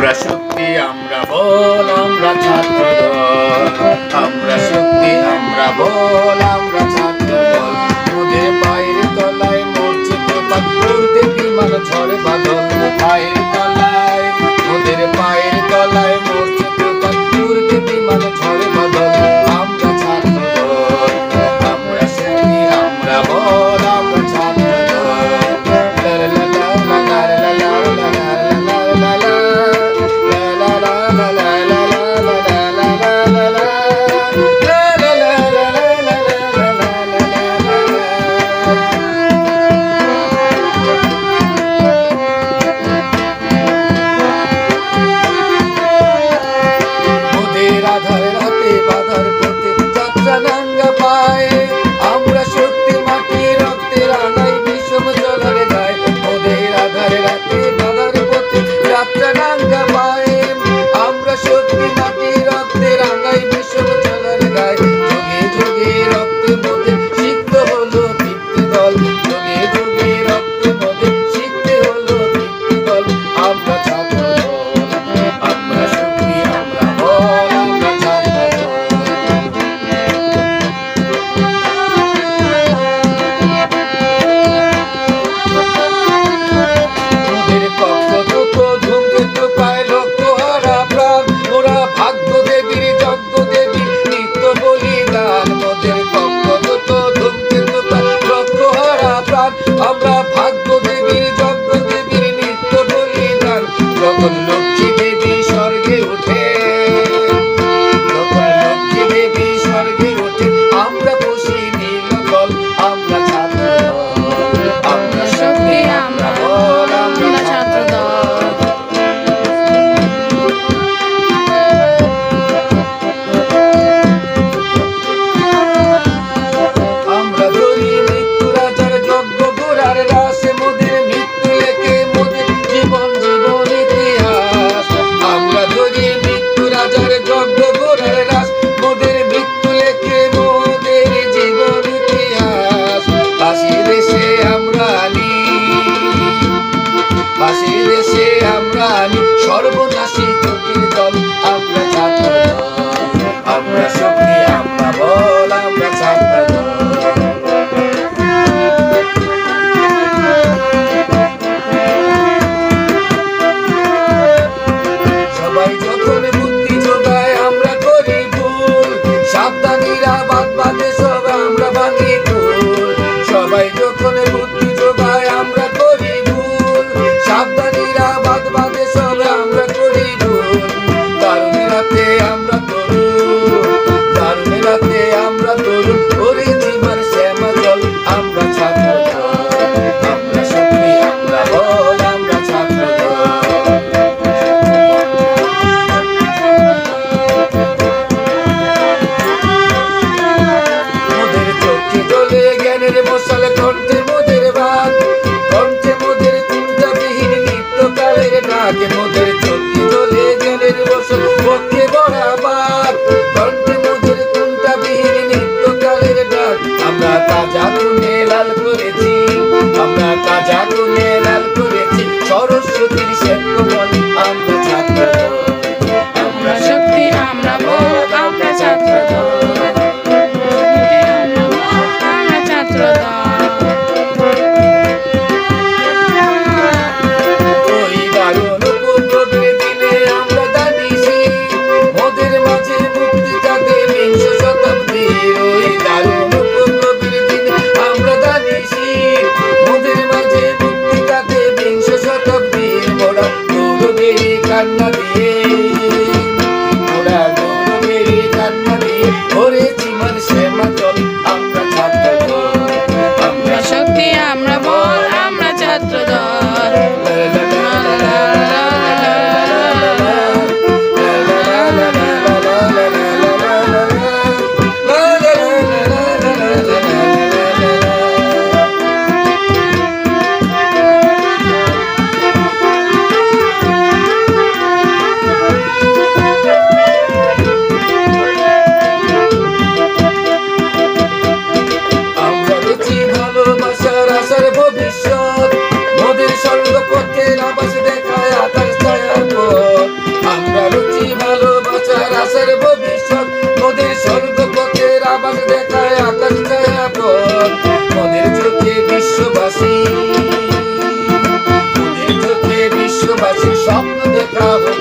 আমরা শক্তি, আমরা বল, আমরা ছাত্র দল। আমরা শক্তি, আমরা বল, আমরা ছাত্র দল। মোদের পায়ের তলায় মরছে প্রপাত, উড়তে বিমান ঝড় বাদল। পায়ের তলায়, মোদের পায়ের তলায় মরছে প্রপাত, উড়তে বিমান ঝড় বাদল। আমরা ছাত্র দল, আমরা শক্তি, আমরা বল, আমরা ছাত্র দল। আমরা শক্তি, মাটি রক্তে রাঙাই বিষম জলের গায়ে। ওদের আধারে রাতে বাধার পথে যাত্রা নাঙ্গা পায়ে। আমরা শক্তি, মাটি রক্তে রাঙাই বিষম জলের গায়ে। যুগে যুগে রক্তে মধ্যে সিক্ত হলো তৃপ্তি দল। যুগে যুগে রক্তে মধ্যে সিক্ত হলো তৃপ্তি দল। আমরা ছাত্র দল, আমরা শক্তি, আমরা বল, আমরা ছাত্র দল। আমরা ভাগ্য দেবীর, যজ্ঞ দেবীর নিত্য বলিদান। যখন লক্ষ্মী দেবী স্বর্গে ওঠে, যখন লক্ষ্মী দেবী স্বর্গে ওঠে, আমরা বসি নীলদল। আমরা ছাত্র দল, আমরা শক্তি, আমরা বল, আমরা ছাত্র দল। আমরা ধরি মৃত্যু রাজার যজ্ঞ গোড়ার রাসে, মোদের মৃত্যু লেখে মোদের জীবন জীবন ইতিহাস। আমরা ধরি মৃত্যু রাজার যজ্ঞ গোড়ার রাস, মোদের মৃত্যু লেখে মোদের জীবন ইতিহাস। বাসি দেশে আমরা আনি, বাসি দেশে আমরা আনি সর্বনাশী চোখের জল। আমরা ছাত্র দল, আমরা শক্তি, আমরা বল, আমরা ছাত্র দল। সবাই যখন বুদ্ধি যোগায় আমরা করি ভুল, সাবধানীরা বাদ বাঁধে সব আমরা ভাঙি ভুল। সবাই যখন বুদ্ধি যোগায় আমরা করি ভুল, সাবধানীরা বাদ বাঁধে সব আমরা করি ভুল। দারুণ রাতে আমরা তরুণ, দারুণ রাতে আমরা তরুণ, ওরে জীবন শ্যামা জল। আমরা ছাত্র দল, আমরা শক্তি, আমরা বল, আমরা ছাত্র দল। মোদের চোখে জ্বলে জ্ঞানের মশাল, কণ্ঠে মোদের বাদ, কণ্ঠে মোদের চিন্তাবিহীন নিত্যকালের ডাক। মোদের চোখে জ্বলে জ্ঞানের মশাল, পক্ষে বরাবর, কণ্ঠে মোদের চিন্তাবিহীন নিত্যকালের ডাক। আমরা তাজা গুণে লাল করেছি, আমরা তাজা গুণে লাল করেছি সরস্বতীর শ্বেত বল। আমরা ছাত্র দল, আমরা শক্তি, আমরা বল, আমরা ছাত্র দল। আমরা ছাত্র দল। ওই দারুণ উপদ্রবের দিনে আমরা দাঁড়িয়েছি, মোদের মাঝে মুক্তি চাঁদে বিংশ শতাব্দীর। ওই দারুণ উপদ্রবের দিনে আমরা দাঁড়িয়েছি, মোদের মাঝে মুক্তি চাঁদে বিংশ শতাব্দীর। মোরা গৌরবেরই কান্না দিয়ে, মোরা গৌরবেরই কান্না দিয়ে ভরেছি মন শ্যামা জল। আমরা ছাত্র দল, আমরা শক্তি, আমরা বল, আমরা ছাত্র দল। দেশবাসীর স্বপ্ন দেখা হোক